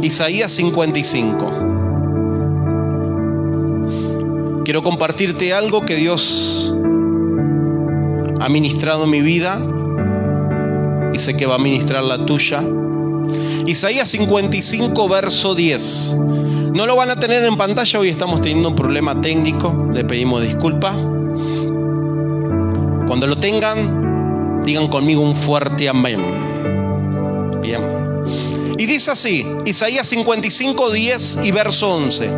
Isaías 55. Quiero compartirte algo que Dios ha ministrado en mi vida y sé que va a ministrar la tuya. Isaías 55, verso 10. No lo van a tener en pantalla, hoy estamos teniendo un problema técnico, le pedimos disculpas. Cuando lo tengan, digan conmigo un fuerte amén. Bien. Y dice así, Isaías 55, 10 y verso 11.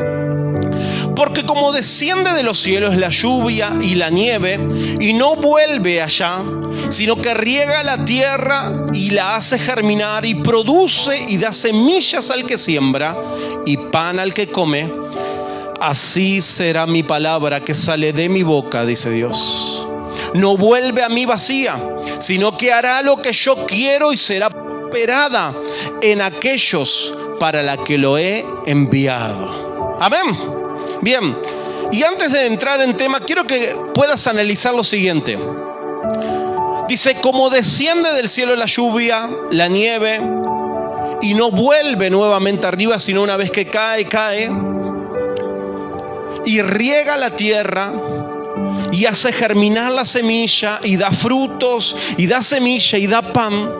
Porque como desciende de los cielos la lluvia y la nieve, y no vuelve allá, sino que riega la tierra y la hace germinar, y produce y da semillas al que siembra, y pan al que come, así será mi palabra que sale de mi boca, dice Dios. No vuelve a mí vacía, sino que hará lo que yo quiero y será prosperada en aquellos para la que lo he enviado. Amén. Bien, y antes de entrar en tema, quiero que puedas analizar lo siguiente. Dice, como desciende del cielo la lluvia, la nieve, y no vuelve nuevamente arriba, sino una vez que cae, y riega la tierra, y hace germinar la semilla, y da frutos, y da semilla, y da pan.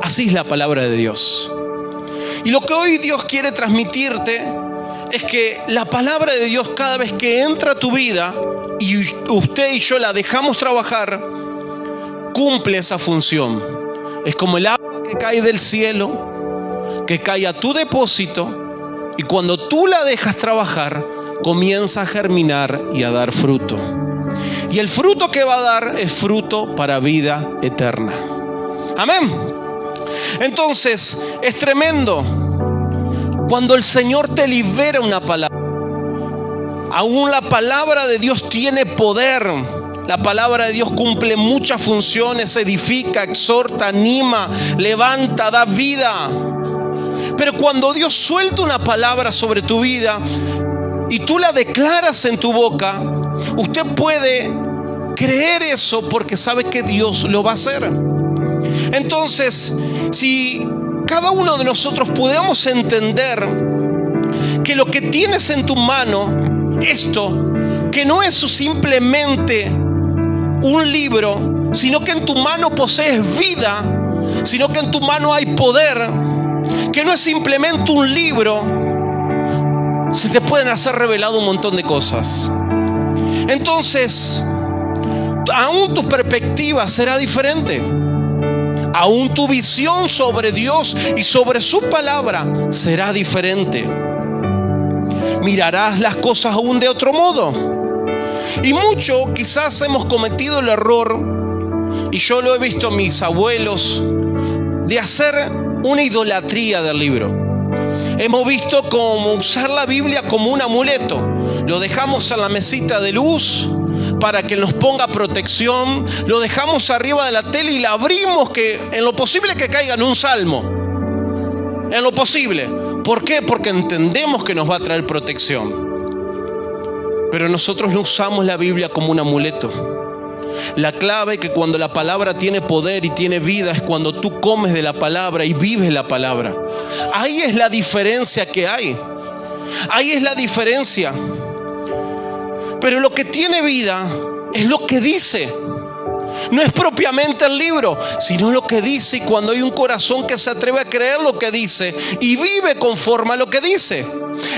Así es la palabra de Dios. Y lo que hoy Dios quiere transmitirte es que la palabra de Dios, cada vez que entra a tu vida y usted y yo la dejamos trabajar, cumple esa función. Es como el agua que cae del cielo, que cae a tu depósito, y cuando tú la dejas trabajar, comienza a germinar y a dar fruto. Y el fruto que va a dar es fruto para vida eterna. Amén. Entonces, es tremendo cuando el Señor te libera una palabra. Aún la palabra de Dios tiene poder. La palabra de Dios cumple muchas funciones, edifica, exhorta, anima, levanta, da vida. Pero cuando Dios suelta una palabra sobre tu vida y tú la declaras en tu boca, usted puede creer eso porque sabe que Dios lo va a hacer. Entonces, si cada uno de nosotros podemos entender que lo que tienes en tu mano, esto, que no es simplemente un libro, sino que en tu mano posees vida, sino que en tu mano hay poder, que no es simplemente un libro, se te pueden hacer revelado un montón de cosas. Entonces, aún tu perspectiva será diferente. Aún tu visión sobre Dios y sobre su palabra será diferente. Mirarás las cosas aún de otro modo. Y mucho quizás hemos cometido el error, y yo lo he visto en mis abuelos, de hacer una idolatría del libro. Hemos visto cómo usar la Biblia como un amuleto. Lo dejamos en la mesita de luz para que nos ponga protección, lo dejamos arriba de la tele y la abrimos, que en lo posible que caiga en un salmo, en lo posible. ¿Por qué? Porque entendemos que nos va a traer protección. Pero nosotros no usamos la Biblia como un amuleto. La clave es que cuando la palabra tiene poder y tiene vida es cuando tú comes de la palabra y vives la palabra. Ahí es la diferencia que hay. Ahí es la diferencia. Pero lo que tiene vida es lo que dice. No es propiamente el libro, sino lo que dice. Y cuando hay un corazón que se atreve a creer lo que dice y vive conforme a lo que dice,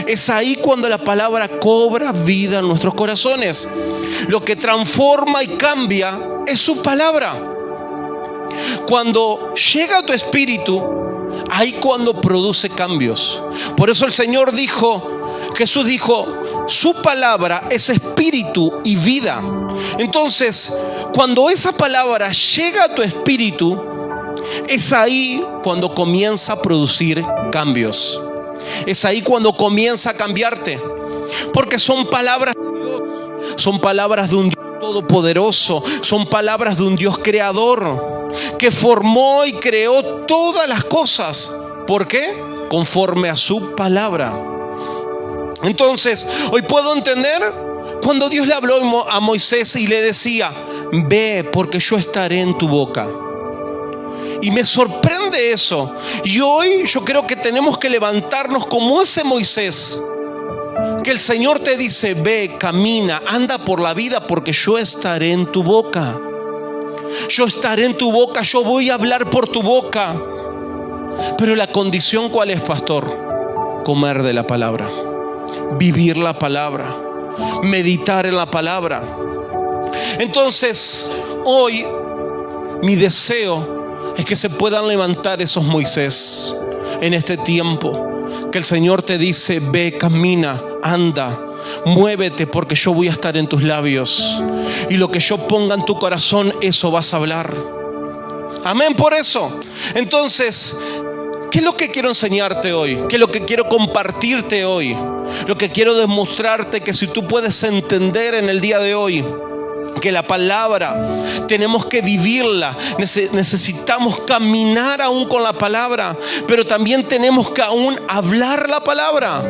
es ahí cuando la palabra cobra vida en nuestros corazones. Lo que transforma y cambia es su palabra. Cuando llega a tu espíritu, ahí cuando produce cambios. Por eso el Señor dijo, Jesús dijo, su palabra es espíritu y vida. Entonces, cuando esa palabra llega a tu espíritu, es ahí cuando comienza a producir cambios. Es ahí cuando comienza a cambiarte. Porque son palabras de Dios, son palabras de un Dios todopoderoso, son palabras de un Dios creador, que formó y creó todas las cosas. ¿Por qué? Conforme a su palabra. Entonces, hoy puedo entender cuando Dios le habló a Moisés y le decía, ve porque yo estaré en tu boca. Y me sorprende eso. Y hoy yo creo que tenemos que levantarnos como ese Moisés, que el Señor te dice: ve, camina, anda por la vida, porque yo estaré en tu boca. Yo estaré en tu boca, yo voy a hablar por tu boca. Pero la condición, ¿cuál es, pastor? Comer de la palabra, vivir la palabra, meditar en la palabra. Entonces, hoy mi deseo es que se puedan levantar esos Moisés en este tiempo. Que el Señor te dice: ve, camina, anda, muévete, porque yo voy a estar en tus labios. Y lo que yo ponga en tu corazón, eso vas a hablar. Amén por eso. Entonces, ¿qué es lo que quiero enseñarte hoy? ¿Qué es lo que quiero compartirte hoy? Lo que quiero demostrarte, que si tú puedes entender en el día de hoy que la palabra tenemos que vivirla, necesitamos caminar aún con la palabra, pero también tenemos que aún hablar la palabra.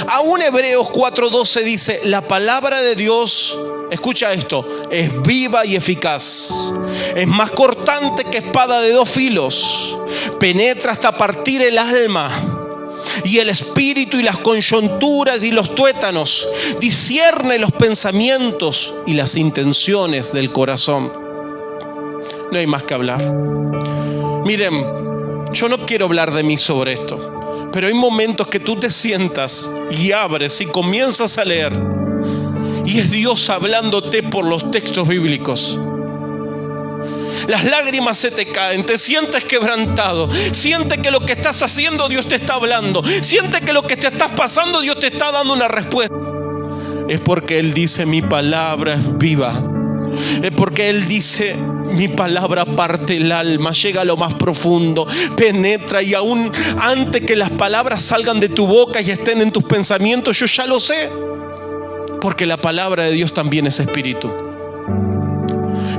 Aún Hebreos 4:12 dice: la palabra de Dios, escucha esto, es viva y eficaz, es más cortante que espada de 2 filos, penetra hasta partir el alma y el espíritu y las coyunturas y los tuétanos, discierne los pensamientos y las intenciones del corazón. No hay más que hablar. Miren, yo no quiero hablar de mí sobre esto, pero hay momentos que tú te sientas y abres y comienzas a leer, y es Dios hablándote por los textos bíblicos. Las lágrimas se te caen, te sientes quebrantado, sientes que lo que estás haciendo Dios te está hablando, sientes que lo que te estás pasando Dios te está dando una respuesta. Es porque Él dice: mi palabra es viva. Es porque Él dice: mi palabra parte el alma, llega a lo más profundo, penetra, y aún antes que las palabras salgan de tu boca y estén en tus pensamientos, yo ya lo sé, porque la palabra de Dios también es espíritu.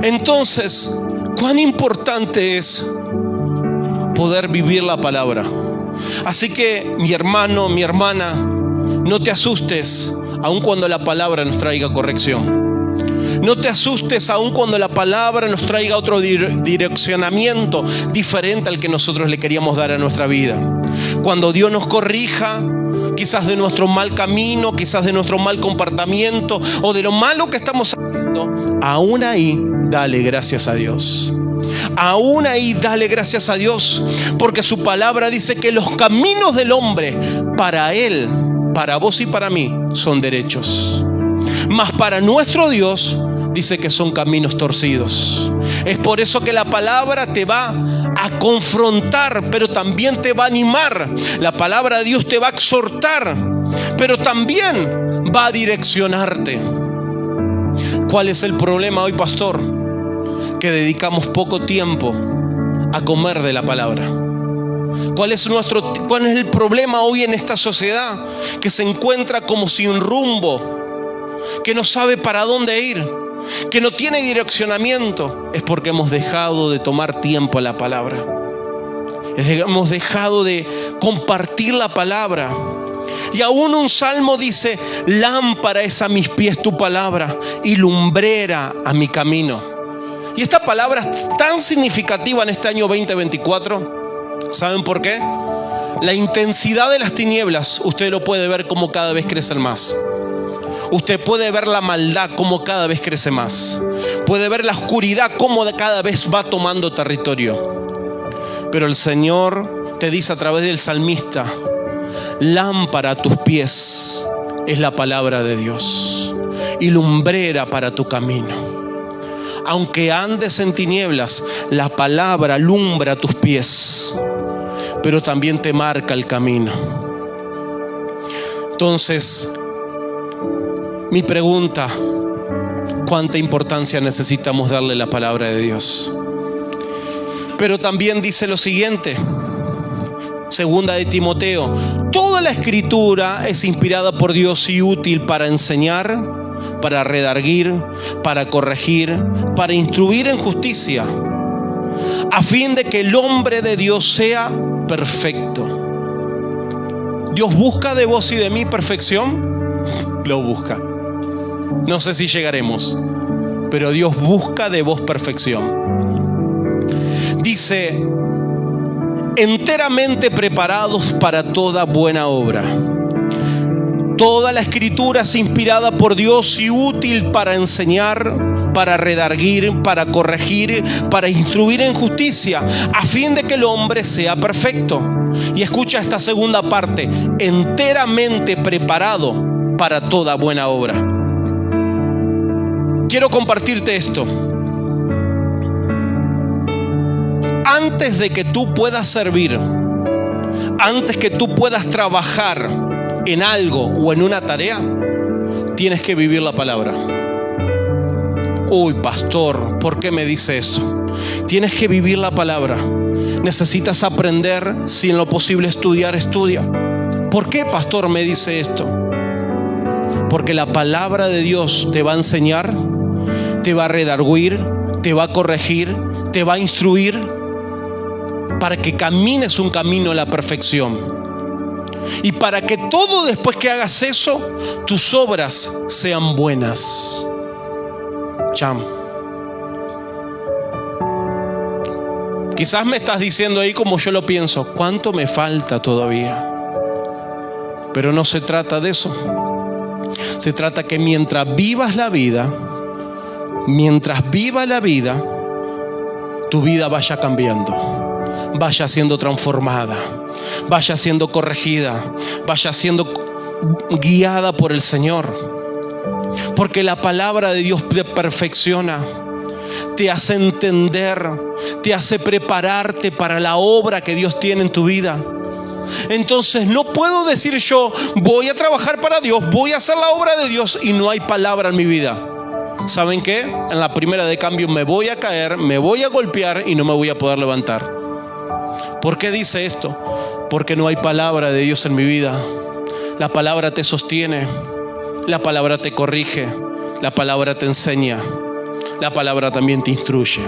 Entonces, cuán importante es poder vivir la palabra. Así que, mi hermano, mi hermana, no te asustes aun cuando la palabra nos traiga corrección. No te asustes aun cuando la palabra nos traiga otro direccionamiento diferente al que nosotros le queríamos dar a nuestra vida. Cuando Dios nos corrija, quizás de nuestro mal camino, quizás de nuestro mal comportamiento o de lo malo que estamos haciendo, aún ahí dale gracias a Dios. Aún ahí dale gracias a Dios, porque su palabra dice que los caminos del hombre, para Él, para vos y para mí, son derechos, mas para nuestro Dios dice que son caminos torcidos. Es por eso que la palabra te va a confrontar, pero también te va a animar. La palabra de Dios te va a exhortar, pero también va a direccionarte. ¿Cuál es el problema hoy, pastor? Que dedicamos poco tiempo a comer de la palabra. ¿Cuál es el problema hoy en esta sociedad? Que se encuentra como sin rumbo, que no sabe para dónde ir, que no tiene direccionamiento. Es porque hemos dejado de tomar tiempo a la palabra. Hemos dejado de compartir la palabra. Y aún un salmo dice: lámpara es a mis pies tu palabra y lumbrera a mi camino. Y esta palabra es tan significativa en este año 2024. ¿Saben por qué? La intensidad de las tinieblas, usted lo puede ver como cada vez crecen más. Usted puede ver la maldad como cada vez crece más. Puede ver la oscuridad como cada vez va tomando territorio. Pero el Señor te dice a través del salmista: lámpara a tus pies es la palabra de Dios y lumbrera para tu camino. Aunque andes en tinieblas, la palabra alumbra tus pies, pero también te marca el camino. Entonces, mi pregunta: ¿cuánta importancia necesitamos darle a la palabra de Dios? Pero también dice lo siguiente, segunda de Timoteo: toda la escritura es inspirada por Dios y útil para enseñar, para redarguir, para corregir, para instruir en justicia, a fin de que el hombre de Dios sea perfecto. ¿Dios busca de vos y de mí perfección? Lo busca. No sé si llegaremos, pero Dios busca de vos perfección. Dice, enteramente preparados para toda buena obra. Toda la escritura es inspirada por Dios y útil para enseñar, para redarguir, para corregir, para instruir en justicia, a fin de que el hombre sea perfecto. Y escucha esta segunda parte, enteramente preparado para toda buena obra. Quiero compartirte esto. Antes de que tú puedas servir, antes que tú puedas trabajar en algo o en una tarea, tienes que vivir la palabra. Uy, pastor, ¿por qué me dice esto? Tienes que vivir la palabra. Necesitas aprender, si en lo posible estudiar, estudia. ¿Por qué, pastor, me dice esto? Porque la palabra de Dios te va a enseñar, te va a redarguir, te va a corregir, te va a instruir para que camines un camino a la perfección. Y para que todo después que hagas eso, tus obras sean buenas. Cham. Quizás me estás diciendo ahí como yo lo pienso, ¿cuánto me falta todavía? Pero no se trata de eso. Se trata que mientras vivas la vida, tu vida vaya cambiando, vaya siendo transformada, vaya siendo corregida, vaya siendo guiada por el Señor. Porque la palabra de Dios te perfecciona, te hace entender, te hace prepararte para la obra que Dios tiene en tu vida. Entonces no puedo decir yo voy a trabajar para Dios, voy a hacer la obra de Dios y no hay palabra en mi vida. ¿Saben qué? En la primera de cambio me voy a caer, me voy a golpear y no me voy a poder levantar. ¿Por qué dice esto? Porque no hay palabra de Dios en mi vida. La palabra te sostiene, la palabra te corrige, la palabra te enseña, la palabra también te instruye.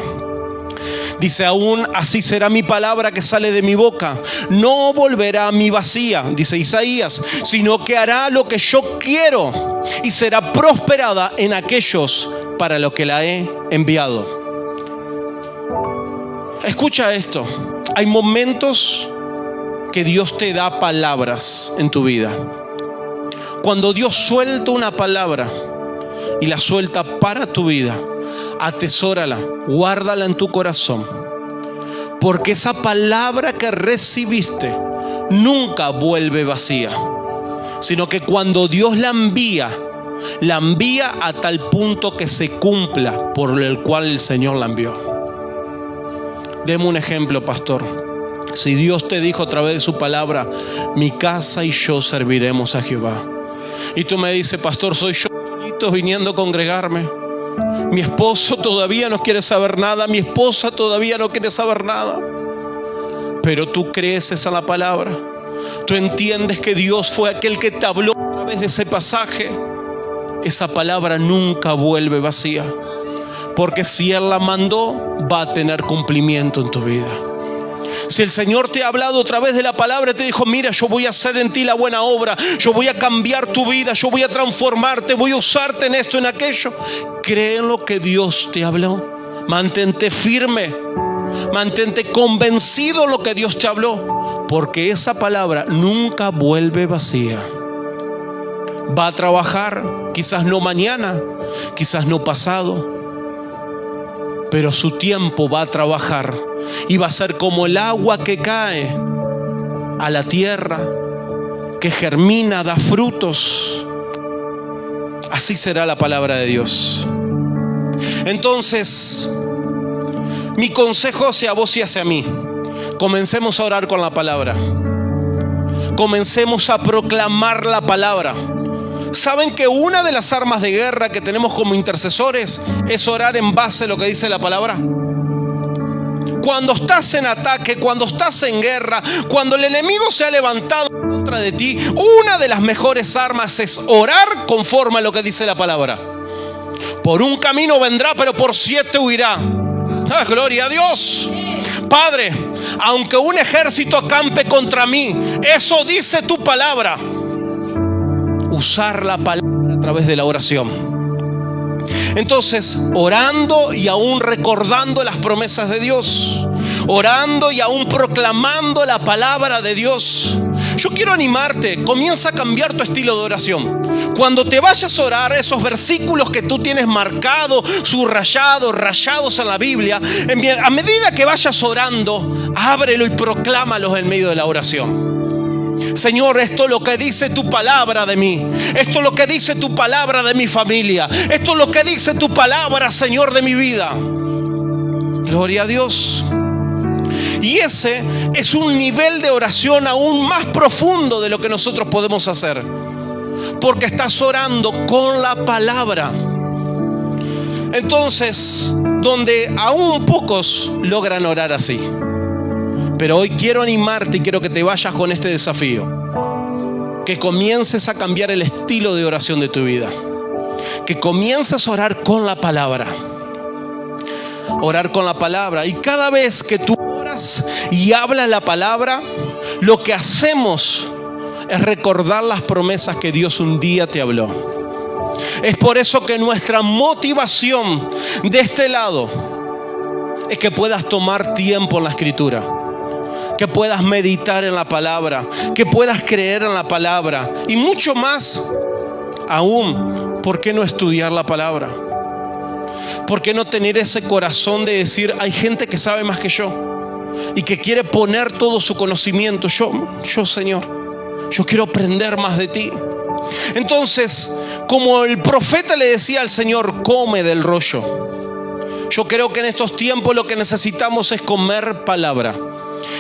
Dice, aún así será mi palabra que sale de mi boca, no volverá a mí vacía, dice Isaías, sino que hará lo que yo quiero y será prosperada en aquellos para los que la he enviado. Escucha esto, hay momentos que Dios te da palabras en tu vida. Cuando Dios suelta una palabra y la suelta para tu vida, atesórala, guárdala en tu corazón, porque esa palabra que recibiste nunca vuelve vacía, sino que cuando Dios la envía a tal punto que se cumpla por el cual el Señor la envió. Deme un ejemplo, pastor. Si Dios te dijo a través de su palabra, mi casa y yo serviremos a Jehová, y tú me dices, pastor, soy yo solito viniendo a congregarme, mi esposo todavía no quiere saber nada, mi esposa todavía no quiere saber nada, pero tú crees esa la palabra, tú entiendes que Dios fue aquel que te habló a través de ese pasaje. Esa palabra nunca vuelve vacía, porque si Él la mandó, va a tener cumplimiento en tu vida. Si el Señor te ha hablado a través de la palabra, te dijo, mira, yo voy a hacer en ti la buena obra, yo voy a cambiar tu vida, yo voy a transformarte, voy a usarte en esto, en aquello. Cree en lo que Dios te habló. Mantente firme, mantente convencido en lo que Dios te habló, porque esa palabra nunca vuelve vacía. Va a trabajar, quizás no mañana, quizás no pasado, pero su tiempo va a trabajar y va a ser como el agua que cae a la tierra, que germina, da frutos. Así será la palabra de Dios. Entonces, mi consejo hacia vos y hacia mí: comencemos a orar con la palabra, comencemos a proclamar la palabra. ¿Saben que una de las armas de guerra que tenemos como intercesores es orar en base a lo que dice la palabra? Cuando estás en ataque, cuando estás en guerra, cuando el enemigo se ha levantado contra de ti, una de las mejores armas es orar conforme a lo que dice la palabra. Por un camino vendrá, pero por 7 huirá. ¡Ah, gloria a Dios! Padre, aunque un ejército acampe contra mí, eso dice tu palabra. Usar la palabra a través de la oración. Entonces, orando y aún recordando las promesas de Dios, orando y aún proclamando la palabra de Dios. Yo quiero animarte, comienza a cambiar tu estilo de oración. Cuando te vayas a orar, esos versículos que tú tienes marcados, subrayados, rayados en la Biblia, a medida que vayas orando, ábrelo y proclámalos en medio de la oración. Señor, esto es lo que dice tu palabra de mí. Esto es lo que dice tu palabra de mi familia. Esto es lo que dice tu palabra, Señor, de mi vida. Gloria a Dios. Y ese es un nivel de oración aún más profundo de lo que nosotros podemos hacer, porque estás orando con la palabra. Entonces, donde aún pocos logran orar así. Pero hoy quiero animarte y quiero que te vayas con este desafío. Que comiences a cambiar el estilo de oración de tu vida. Que comiences a orar con la palabra. Orar con la palabra. Y cada vez que tú oras y hablas la palabra, lo que hacemos es recordar las promesas que Dios un día te habló. Es por eso que nuestra motivación de este lado es que puedas tomar tiempo en la Escritura, que puedas meditar en la palabra, que puedas creer en la palabra y mucho más aún, ¿por qué no estudiar la palabra? ¿Por qué no tener ese corazón de decir, hay gente que sabe más que yo y que quiere poner todo su conocimiento? Yo Señor, yo quiero aprender más de ti. Entonces, como el profeta le decía al Señor, come del rollo. Yo creo que en estos tiempos lo que necesitamos es comer palabra.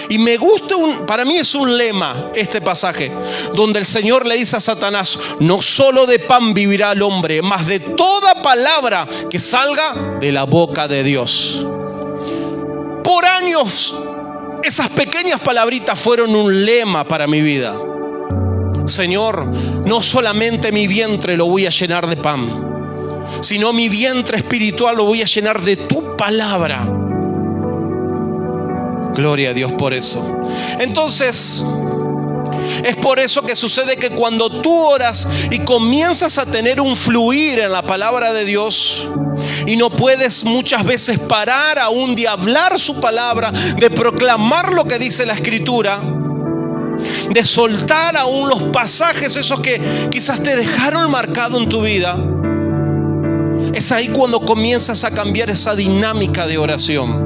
Y me gusta, para mí es un lema este pasaje, donde el Señor le dice a Satanás, no solo de pan vivirá el hombre, mas de toda palabra que salga de la boca de Dios. Por años, esas pequeñas palabritas fueron un lema para mi vida. Señor, no solamente mi vientre lo voy a llenar de pan, sino mi vientre espiritual lo voy a llenar de tu palabra. Gloria a Dios por eso. Entonces, es por eso que sucede que cuando tú oras y comienzas a tener un fluir en la palabra de Dios, y no puedes muchas veces parar aún de hablar su palabra, de proclamar lo que dice la Escritura, de soltar aún los pasajes esos que quizás te dejaron marcado en tu vida, es ahí cuando comienzas a cambiar esa dinámica de oración.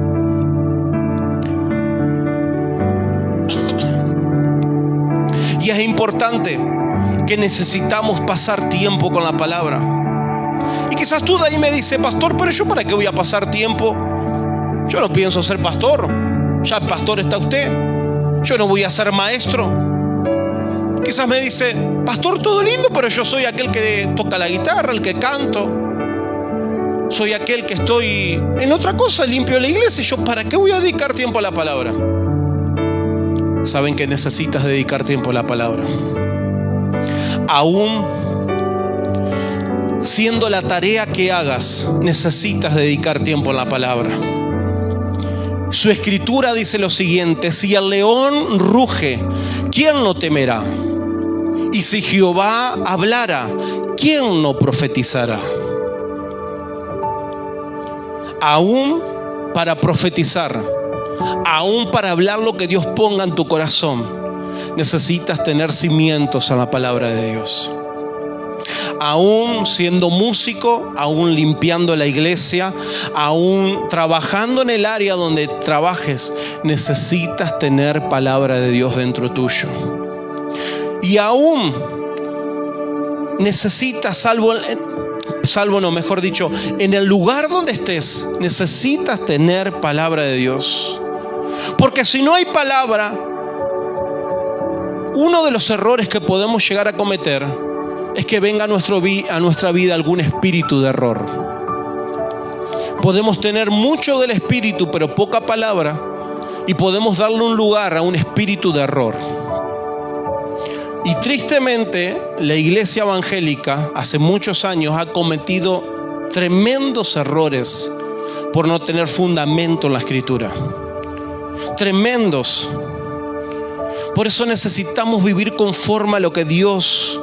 Y es importante que necesitamos pasar tiempo con la palabra. Y quizás tú de ahí me dices, pastor, pero yo ¿para qué voy a pasar tiempo? Yo no pienso ser pastor. Ya el pastor está usted. Yo no voy a ser maestro. Quizás me dice, pastor, todo lindo, pero yo soy aquel que toca la guitarra, el que canto. Soy aquel que estoy en otra cosa, limpio la iglesia. Y yo ¿para qué voy a dedicar tiempo a la palabra? Saben que necesitas dedicar tiempo a la palabra. Aún siendo la tarea que hagas, necesitas dedicar tiempo a la palabra. Su escritura dice lo siguiente: si el león ruge, ¿quién no temerá? Y si Jehová hablara, ¿quién no profetizará? Aún para profetizar, aún para hablar lo que Dios ponga en tu corazón, necesitas tener cimientos en la palabra de Dios. Aún siendo músico, aún limpiando la iglesia, aún trabajando en el área donde trabajes, necesitas tener palabra de Dios dentro tuyo. Y aún necesitas, en el lugar donde estés, necesitas tener palabra de Dios. Porque si no hay palabra, uno de los errores que podemos llegar a cometer es que venga a nuestra vida algún espíritu de error. Podemos tener mucho del espíritu, pero poca palabra, y podemos darle un lugar a un espíritu de error. Y tristemente, la iglesia evangélica hace muchos años ha cometido tremendos errores por no tener fundamento en la Escritura. Tremendos. Por eso necesitamos vivir conforme a lo que Dios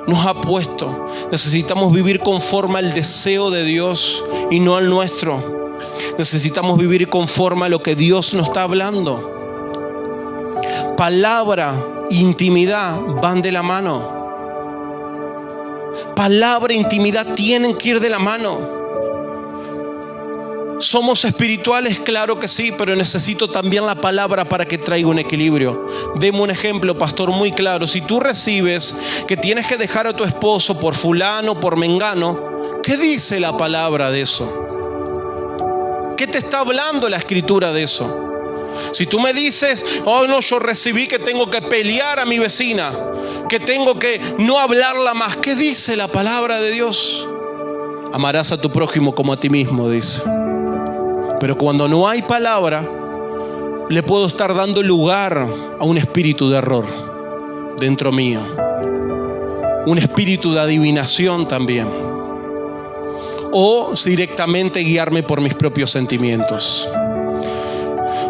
nos ha puesto. Necesitamos vivir conforme al deseo de Dios y no al nuestro. necesitamos vivir conforme a lo que Dios nos está hablando. Palabra e intimidad van de la mano. Palabra e intimidad tienen que ir de la mano. ¿Somos espirituales? Claro que sí, pero necesito también la palabra para que traiga un equilibrio. Deme un ejemplo, pastor, muy claro. Si tú recibes que tienes que dejar a tu esposo por fulano, por mengano, ¿qué dice la palabra de eso? ¿Qué te está hablando la escritura de eso? Si tú me dices, oh no, yo recibí que tengo que pelear a mi vecina, que tengo que no hablarla más, ¿qué dice la palabra de Dios? Amarás a tu prójimo como a ti mismo, dice. Pero cuando no hay palabra, le puedo estar dando lugar a un espíritu de error dentro mío. Un espíritu de adivinación también. O directamente guiarme por mis propios sentimientos.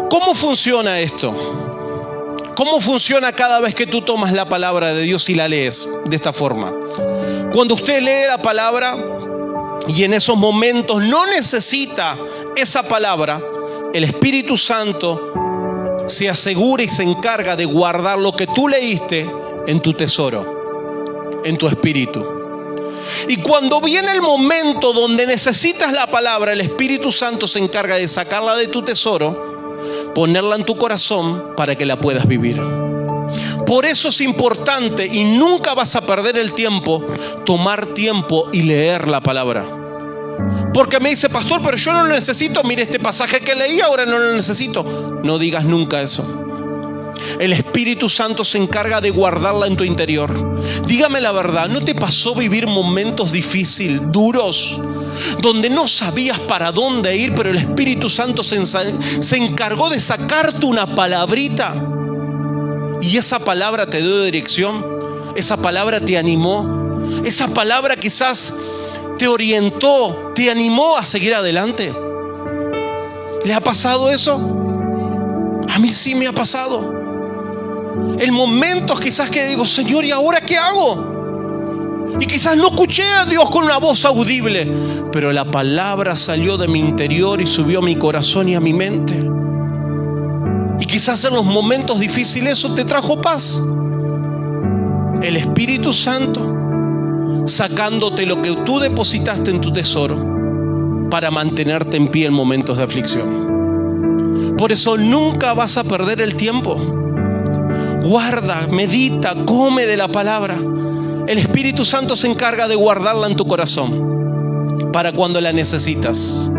¿Cómo funciona esto? ¿Cómo funciona cada vez que tú tomas la palabra de Dios y la lees de esta forma? Cuando usted lee la palabra y en esos momentos no necesita esa palabra, el Espíritu Santo se asegura y se encarga de guardar lo que tú leíste en tu tesoro, en tu espíritu. Y cuando viene el momento donde necesitas la palabra, el Espíritu Santo se encarga de sacarla de tu tesoro, ponerla en tu corazón para que la puedas vivir. Por eso es importante, y nunca vas a perder el tiempo, tomar tiempo y leer la palabra. Porque me dice, pastor, pero yo no lo necesito. Mire este pasaje que leí, ahora no lo necesito. No digas nunca eso. El Espíritu Santo se encarga de guardarla en tu interior. Dígame la verdad, ¿no te pasó vivir momentos difíciles, duros, donde no sabías para dónde ir, pero el Espíritu Santo se encargó de sacarte una palabrita? Y esa palabra te dio dirección, esa palabra te animó, esa palabra quizás te orientó, te animó a seguir adelante. ¿Le ha pasado eso? A mí sí me ha pasado. En momentos quizás que digo, Señor, ¿y ahora qué hago? Y quizás no escuché a Dios con una voz audible, pero la palabra salió de mi interior y subió a mi corazón y a mi mente. Y quizás en los momentos difíciles eso te trajo paz. El Espíritu Santo sacándote lo que tú depositaste en tu tesoro para mantenerte en pie en momentos de aflicción. Por eso nunca vas a perder el tiempo. Guarda, medita, come de la palabra. El Espíritu Santo se encarga de guardarla en tu corazón para cuando la necesitas.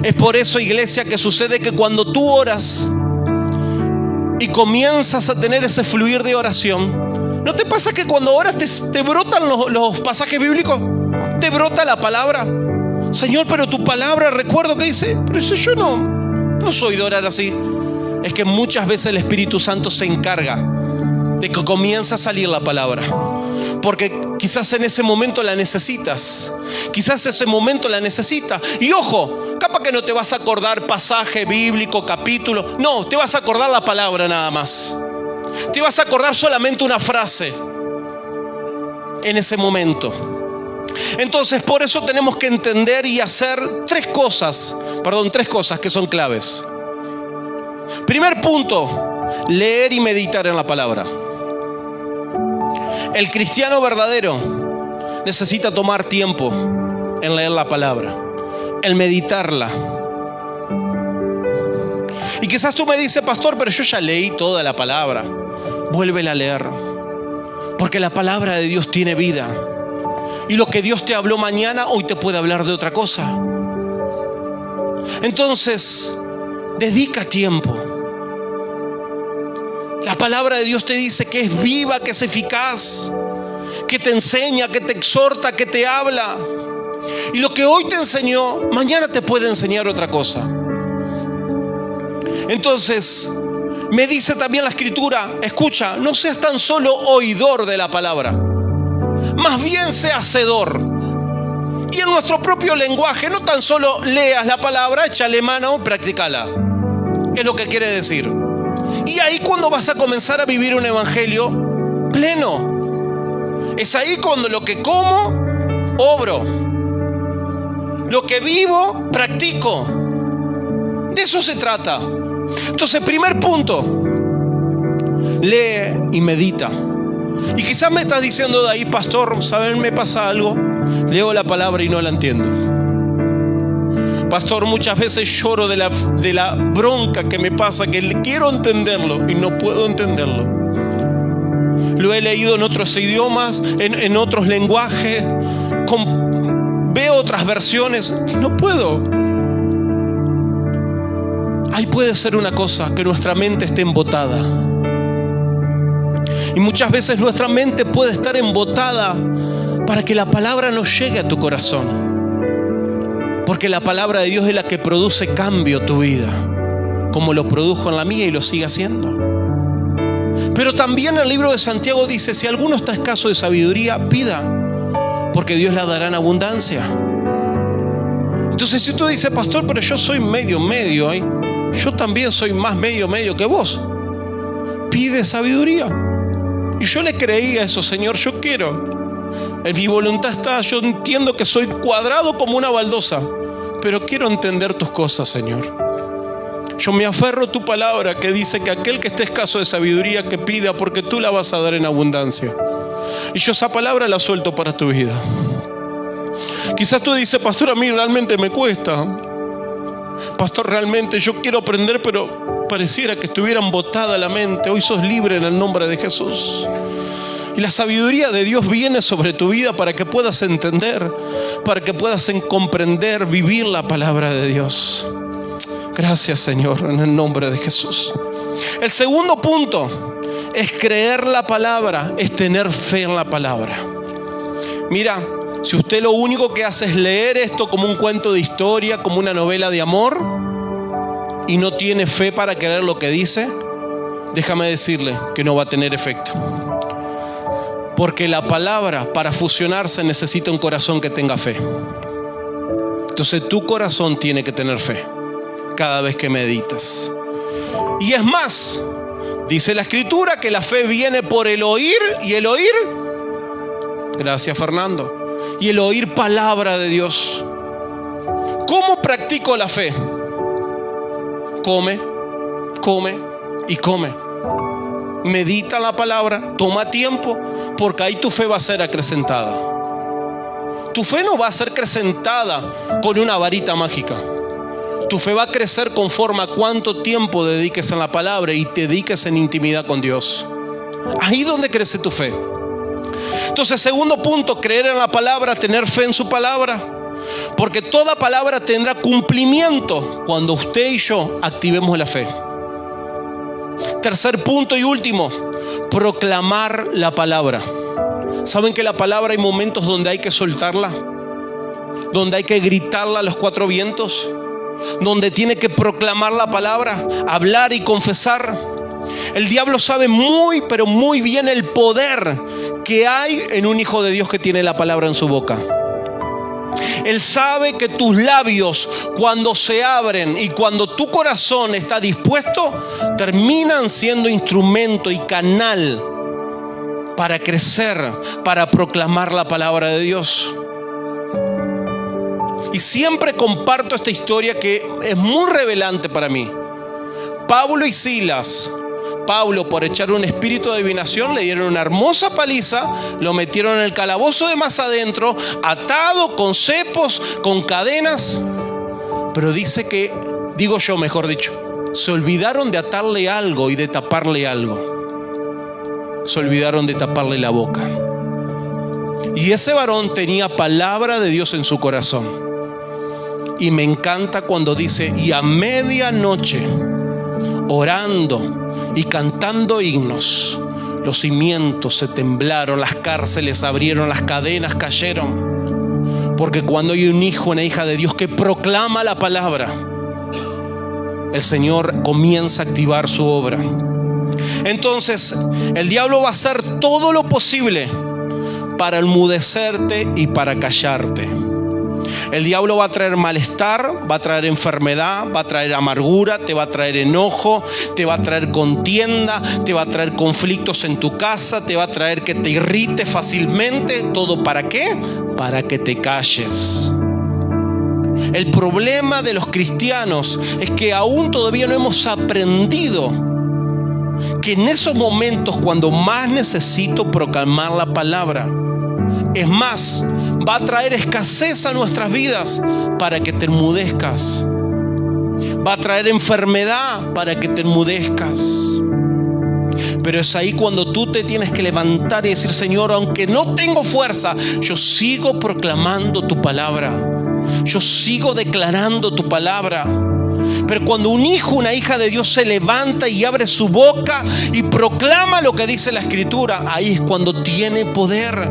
Es por eso, iglesia, que sucede que cuando tú oras y comienzas a tener ese fluir de oración, ¿no te pasa que cuando oras te brotan los pasajes bíblicos? ¿Te brota la palabra? Señor, pero tu palabra, recuerdo que dice, pero eso yo no soy de orar así. Es que muchas veces el Espíritu Santo se encarga de que comience a salir la palabra. Porque quizás en ese momento la necesitas. Quizás ese momento la necesitas. Y ojo, capaz que no te vas a acordar pasaje bíblico, capítulo. No, te vas a acordar la palabra nada más. Te vas a acordar solamente una frase en ese momento. Entonces, por eso tenemos que entender y hacer tres cosas que son claves. Primer punto, leer y meditar en la palabra. El cristiano verdadero necesita tomar tiempo en leer la palabra, en meditarla. Y quizás tú me dices, pastor, pero yo ya leí toda la palabra. Vuélvela a leer, porque la palabra de Dios tiene vida. Y lo que Dios te habló mañana, hoy te puede hablar de otra cosa. Entonces, dedica tiempo. La palabra de Dios te dice que es viva, que es eficaz, que te enseña, que te exhorta, que te habla. Y lo que hoy te enseñó, mañana te puede enseñar otra cosa. Entonces, me dice también la Escritura, escucha, no seas tan solo oidor de la palabra, más bien sea hacedor. Y en nuestro propio lenguaje, no tan solo leas la palabra, échale mano, practícala. Es lo que quiere decir. Y ahí cuando vas a comenzar a vivir un evangelio pleno. Es ahí cuando lo que como, obro. Lo que vivo, practico. De eso se trata. Entonces, primer punto, lee y medita. Y quizás me estás diciendo de ahí, pastor, ¿saben? Me pasa algo. Leo la palabra y no la entiendo. Pastor, muchas veces lloro de la bronca que me pasa, que quiero entenderlo y no puedo entenderlo. Lo he leído en otros idiomas, en otros lenguajes, veo otras versiones y no puedo. Ahí puede ser una cosa, que nuestra mente esté embotada. Y muchas veces nuestra mente puede estar embotada para que la palabra no llegue a tu corazón. Porque la palabra de Dios es la que produce cambio en tu vida, como lo produjo en la mía y lo sigue haciendo. Pero también el libro de Santiago dice, si alguno está escaso de sabiduría, pida, porque Dios la dará en abundancia. Entonces, si tú dices, pastor, pero yo soy medio, ¿eh? Yo también soy más medio que vos. Pide sabiduría. Y yo le creí a eso, Señor, yo quiero. En mi voluntad está, yo entiendo que soy cuadrado como una baldosa, pero quiero entender tus cosas, Señor. Yo me aferro a tu palabra que dice que aquel que esté escaso de sabiduría que pida, porque tú la vas a dar en abundancia. Y yo esa palabra la suelto para tu vida. Quizás tú dices, pastor, a mí realmente me cuesta. Pastor, realmente yo quiero aprender, pero pareciera que estuviera embotada la mente. Hoy sos libre en el nombre de Jesús. Y la sabiduría de Dios viene sobre tu vida para que puedas entender, para que puedas comprender, vivir la palabra de Dios. Gracias, Señor, en el nombre de Jesús. El segundo punto es creer la palabra, es tener fe en la palabra. Mira, si usted lo único que hace es leer esto como un cuento de historia, como una novela de amor, y no tiene fe para creer lo que dice, déjame decirle que no va a tener efecto. Porque la palabra, para fusionarse, necesita un corazón que tenga fe. Entonces tu corazón tiene que tener fe cada vez que meditas. Y es más, dice la Escritura que la fe viene por el oír, y el oír, gracias Fernando, y el oír palabra de Dios. ¿Cómo practico la fe? Come y come. Medita la palabra, toma tiempo, porque ahí tu fe va a ser acrecentada. Tu fe no va a ser acrecentada con una varita mágica. Tu fe va a crecer conforme a cuánto tiempo dediques en la palabra y te dediques en intimidad con Dios. Ahí es donde crece tu fe. Entonces, segundo punto, creer en la palabra, tener fe en su palabra. Porque toda palabra tendrá cumplimiento cuando usted y yo activemos la fe. Tercer punto y último, proclamar la palabra. ¿Saben que la palabra hay momentos donde hay que soltarla? Donde hay que gritarla a los cuatro vientos. Donde tiene que proclamar la palabra, hablar y confesar. El diablo sabe muy, pero muy bien el poder que hay en un hijo de Dios que tiene la palabra en su boca. Él sabe que tus labios, cuando se abren y cuando tu corazón está dispuesto, terminan siendo instrumento y canal para crecer, para proclamar la palabra de Dios. Y siempre comparto esta historia que es muy revelante para mí. Pablo y Silas. Pablo, por echar un espíritu de adivinación, le dieron una hermosa paliza, lo metieron en el calabozo de más adentro, atado con cepos, con cadenas. Pero dice que, digo yo mejor dicho, se olvidaron de atarle algo y de taparle algo. Se olvidaron de taparle la boca. Y ese varón tenía palabra de Dios en su corazón. Y me encanta cuando dice, y a medianoche, orando y cantando himnos, los cimientos se temblaron, las cárceles abrieron, las cadenas cayeron. Porque cuando hay un hijo, una hija de Dios que proclama la palabra, el Señor comienza a activar su obra. Entonces, el diablo va a hacer todo lo posible para enmudecerte y para callarte. El diablo va a traer malestar, va a traer enfermedad, va a traer amargura, te va a traer enojo, te va a traer contienda, te va a traer conflictos en tu casa, te va a traer que te irrites fácilmente. ¿Todo para qué? Para que te calles. El problema de los cristianos es que aún todavía no hemos aprendido que en esos momentos cuando más necesito proclamar la palabra, es más, va a traer escasez a nuestras vidas para que te enmudezcas. Va a traer enfermedad para que te enmudezcas. Pero es ahí cuando tú te tienes que levantar y decir: Señor, aunque no tengo fuerza, yo sigo proclamando tu palabra. Yo sigo declarando tu palabra. Pero cuando un hijo, una hija de Dios se levanta y abre su boca y proclama lo que dice la Escritura, ahí es cuando tiene poder.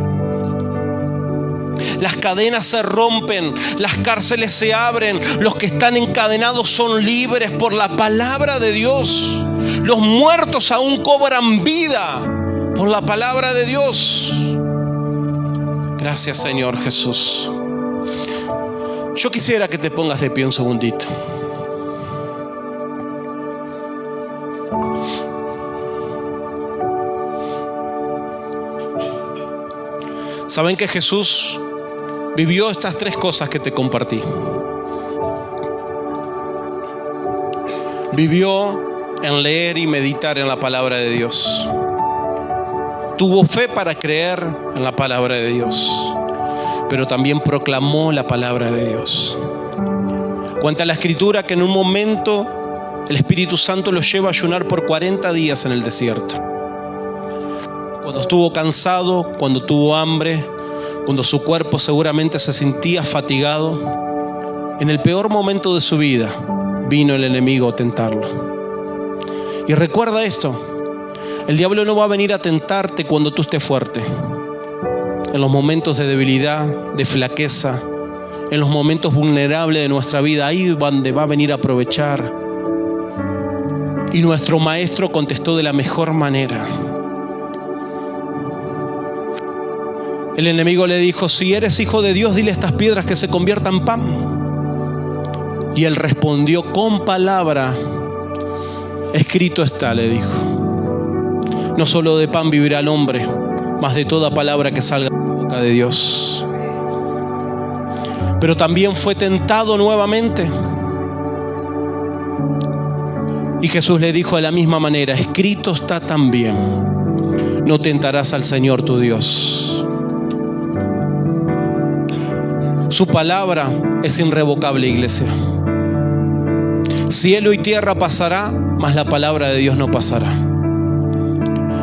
Las cadenas se rompen, las cárceles se abren, los que están encadenados son libres por la palabra de Dios. Los muertos aún cobran vida por la palabra de Dios. Gracias, Señor Jesús. Yo quisiera que te pongas de pie un segundito. ¿Saben que Jesús vivió estas tres cosas que te compartí? Vivió en leer y meditar en la palabra de Dios. Tuvo fe para creer en la palabra de Dios, pero también proclamó la palabra de Dios. Cuenta la Escritura que en un momento el Espíritu Santo lo lleva a ayunar por 40 días en el desierto. Cuando estuvo cansado, cuando tuvo hambre, cuando su cuerpo seguramente se sentía fatigado, en el peor momento de su vida vino el enemigo a tentarlo. Y recuerda esto: el diablo no va a venir a tentarte cuando tú estés fuerte. En los momentos de debilidad, de flaqueza, en los momentos vulnerables de nuestra vida, ahí es donde va a venir a aprovechar. Y nuestro maestro contestó de la mejor manera. El enemigo le dijo: si eres hijo de Dios, dile a estas piedras que se conviertan en pan. Y él respondió con palabra: escrito está, le dijo. No solo de pan vivirá el hombre, mas de toda palabra que salga de la boca de Dios. Pero también fue tentado nuevamente. Y Jesús le dijo de la misma manera: escrito está también, no tentarás al Señor tu Dios. Su palabra es irrevocable, iglesia. Cielo y tierra pasará, mas la palabra de Dios no pasará.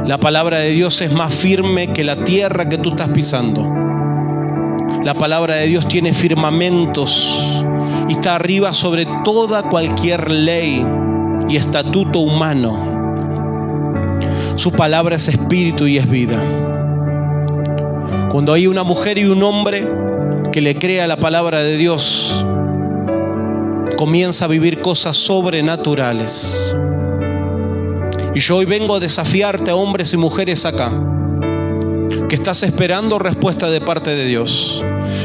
La palabra de Dios es más firme que la tierra que tú estás pisando. La palabra de Dios tiene firmamentos y está arriba sobre toda cualquier ley y estatuto humano. Su palabra es espíritu y es vida. Cuando hay una mujer y un hombre que le crea la palabra de Dios, comienza a vivir cosas sobrenaturales. Y yo hoy vengo a desafiarte a hombres y mujeres acá, que estás esperando respuesta de parte de Dios,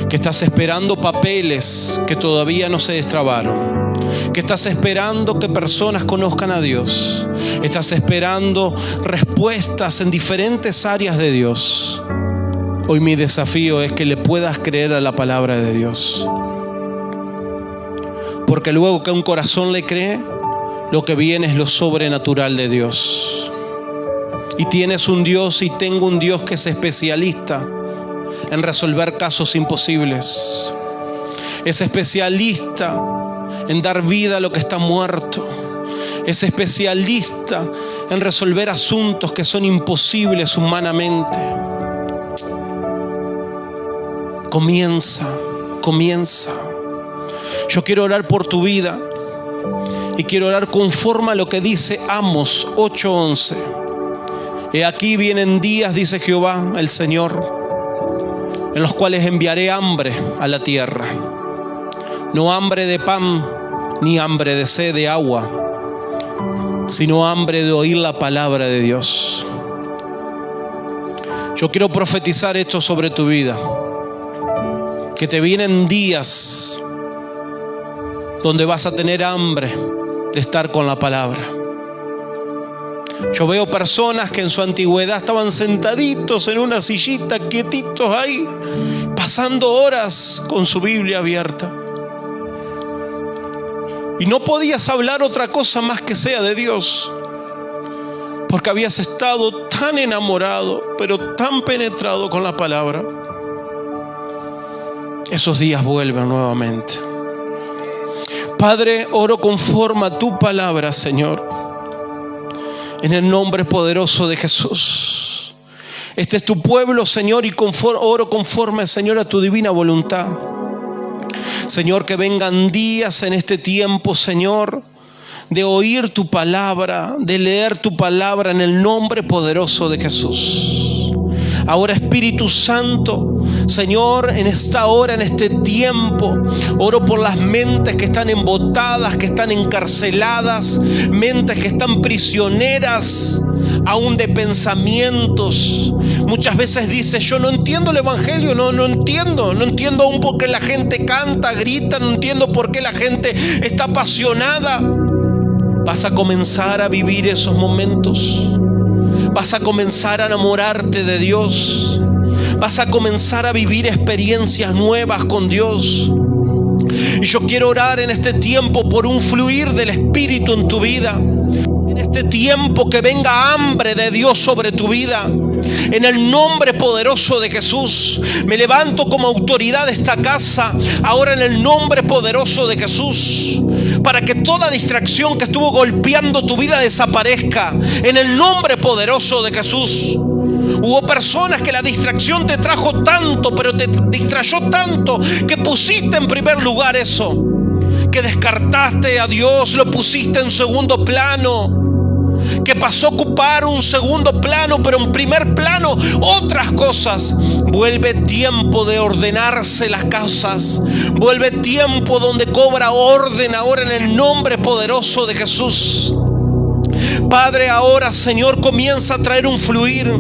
que estás esperando papeles que todavía no se destrabaron, que estás esperando que personas conozcan a Dios, estás esperando respuestas en diferentes áreas de Dios. Hoy mi desafío es que le puedas creer a la palabra de Dios. Porque luego que un corazón le cree, lo que viene es lo sobrenatural de Dios. Y tienes un Dios, y tengo un Dios que es especialista en resolver casos imposibles. Es especialista en dar vida a lo que está muerto. Es especialista en resolver asuntos que son imposibles humanamente. Comienza. Yo quiero orar por tu vida y quiero orar conforme a lo que dice Amos 8:11. He aquí vienen días, dice Jehová el Señor, en los cuales enviaré hambre a la tierra. No hambre de pan, ni hambre de sed de agua, sino hambre de oír la palabra de Dios. Yo quiero profetizar esto sobre tu vida. Que te vienen días donde vas a tener hambre de estar con la palabra. Yo veo personas que en su antigüedad estaban sentaditos en una sillita, quietitos ahí, pasando horas con su Biblia abierta. Y no podías hablar otra cosa más que sea de Dios, porque habías estado tan enamorado, pero tan penetrado con la palabra. Esos días vuelven nuevamente. Padre, oro conforme a tu palabra, Señor, en el nombre poderoso de Jesús. Este es tu pueblo, Señor, y oro conforme, Señor, a tu divina voluntad. Señor, que vengan días en este tiempo, Señor, de oír tu palabra, de leer tu palabra en el nombre poderoso de Jesús. Ahora, Espíritu Santo, Señor, en esta hora, en este tiempo, oro por las mentes que están embotadas, que están encarceladas, mentes que están prisioneras aún de pensamientos. Muchas veces dice: yo no entiendo el evangelio, no entiendo aún por qué la gente canta, grita, no entiendo por qué la gente está apasionada. Vas a comenzar a vivir esos momentos. Vas a comenzar a enamorarte de Dios. Vas a comenzar a vivir experiencias nuevas con Dios. Y yo quiero orar en este tiempo por un fluir del Espíritu en tu vida. En este tiempo que venga hambre de Dios sobre tu vida. En el nombre poderoso de Jesús, me levanto como autoridad de esta casa, ahora en el nombre poderoso de Jesús, para que toda distracción que estuvo golpeando tu vida desaparezca, en el nombre poderoso de Jesús. Hubo personas que la distracción te trajo tanto, pero te distrayó tanto, que pusiste en primer lugar eso, que descartaste a Dios, lo pusiste en segundo plano, que pasó a ocupar un segundo plano, pero en primer plano otras cosas. Vuelve tiempo de ordenarse las cosas. Vuelve tiempo donde cobra orden ahora en el nombre poderoso de Jesús. Padre, ahora, Señor, comienza a traer un fluir,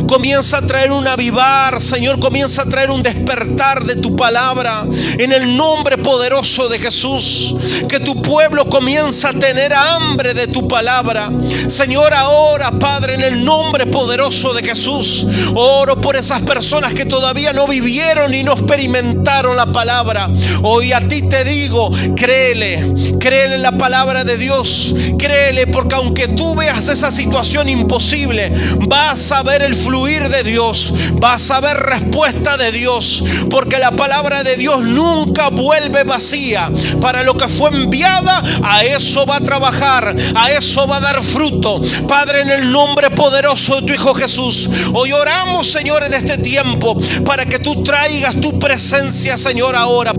comienza a traer un avivar, Señor, comienza a traer un despertar de tu palabra, en el nombre poderoso de Jesús. Que tu pueblo comienza a tener hambre de tu palabra, Señor. Ahora, Padre, en el nombre poderoso de Jesús, oro por esas personas que todavía no vivieron y no experimentaron la palabra. Hoy a ti te digo: créele en la palabra de Dios, créele, porque aunque tú veas esa situación imposible, vas a ver el fluir de Dios, vas a ver respuesta de Dios, porque la palabra de Dios nunca vuelve vacía. Para lo que fue enviada, a eso va a trabajar, a eso va a dar fruto. Padre, en el nombre poderoso de tu Hijo Jesús, hoy oramos, Señor, en este tiempo, para que tú traigas tu presencia, Señor, ahora.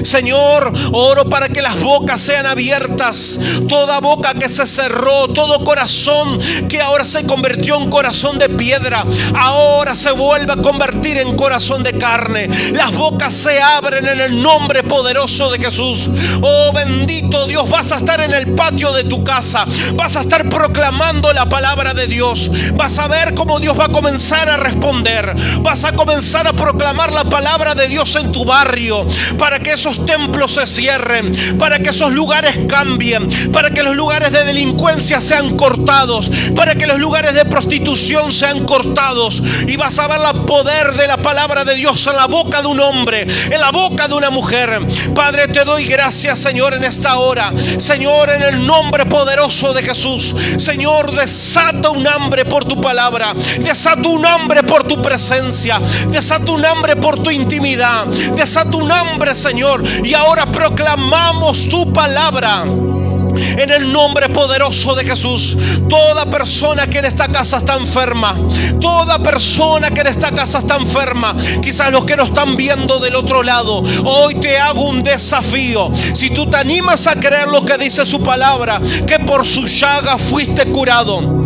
Señor, oro para que las bocas sean abiertas. Toda boca que se cerró, todo corazón que ahora se convirtió en corazón de piedra, ahora se vuelve a convertir en corazón de carne. Las bocas se abren en el nombre poderoso de Jesús. Oh bendito Dios, vas a estar en el patio de tu casa, vas a estar proclamando la palabra de Dios. Vas a ver cómo Dios va a comenzar a responder. Vas a comenzar a proclamar la palabra de Dios en tu barrio, para que esos templos se cierren, para que esos lugares cambien, para que los lugares de delincuencia sean cortados, para que los lugares de prostitución sean cortados. Y vas a ver el poder de la palabra de Dios en la boca de un hombre, en la boca de una mujer. Padre, te doy gracias, Señor, en esta hora. Señor, en el nombre poderoso de Jesús, Señor, desata un hambre por tu palabra, desata un hambre por tu presencia, desata un hambre por tu intimidad, desata un hambre, Señor, y ahora proclamamos tu palabra. En el nombre poderoso de Jesús, toda persona que en esta casa está enferma, toda persona que en esta casa está enferma, quizás los que nos están viendo del otro lado, hoy te hago un desafío. Si tú te animas a creer lo que dice su palabra, que por su llaga fuiste curado,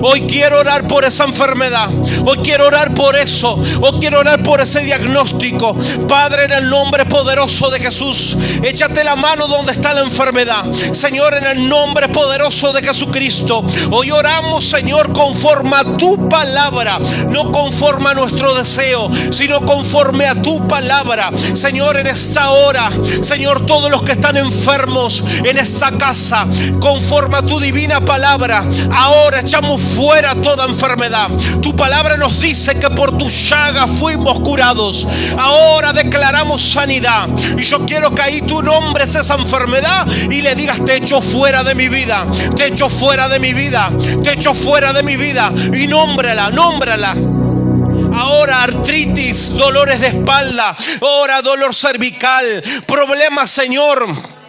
hoy quiero orar por esa enfermedad, hoy quiero orar por eso, hoy quiero orar por ese diagnóstico. Padre, en el nombre poderoso de Jesús, échate la mano donde está la enfermedad. Señor, en el nombre poderoso de Jesucristo, hoy oramos, Señor, conforme a tu palabra, no conforme a nuestro deseo, sino conforme a tu palabra. Señor, en esta hora, Señor, todos los que están enfermos en esta casa, conforme a tu divina palabra, ahora echamos echamos fuera toda enfermedad. Tu palabra nos dice que por tus llagas fuimos curados. Ahora declaramos sanidad. Y yo quiero que ahí tú nombres esa enfermedad y le digas: te echo fuera de mi vida, te echo fuera de mi vida, te echo fuera de mi vida. Y nómbrala. Ahora artritis, dolores de espalda, ahora dolor cervical, problemas, Señor.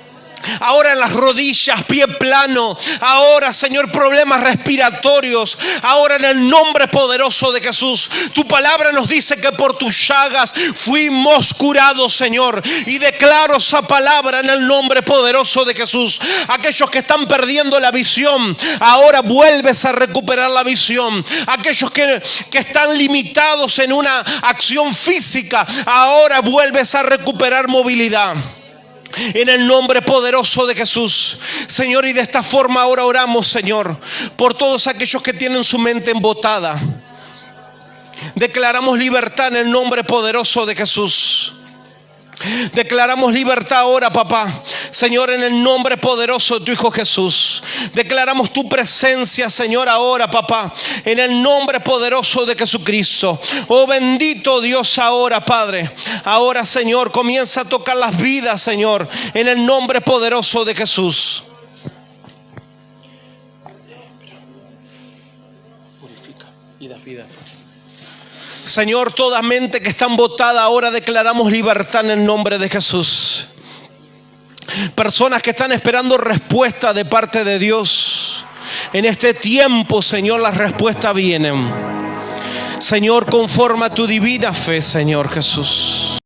Ahora en las rodillas, pie plano. Ahora, Señor, problemas respiratorios. Ahora en el nombre poderoso de Jesús. Tu palabra nos dice que por tus llagas fuimos curados, Señor. Y declaro esa palabra en el nombre poderoso de Jesús. Aquellos que están perdiendo la visión, ahora vuelves a recuperar la visión. Aquellos que están limitados en una acción física, ahora vuelves a recuperar movilidad. En el nombre poderoso de Jesús, Señor, y de esta forma ahora oramos, Señor, por todos aquellos que tienen su mente embotada. Declaramos libertad en el nombre poderoso de Jesús. Declaramos libertad ahora, papá, Señor, en el nombre poderoso de tu Hijo Jesús. Declaramos tu presencia, Señor, ahora, papá, en el nombre poderoso de Jesucristo. Oh, bendito Dios, ahora, Padre. Ahora, Señor, comienza a tocar las vidas, Señor, en el nombre poderoso de Jesús. Purifica y da vida. Señor, toda mente que está embotada, ahora declaramos libertad en el nombre de Jesús. Personas que están esperando respuesta de parte de Dios. En este tiempo, Señor, las respuestas vienen. Señor, conforme a tu divina fe, Señor Jesús.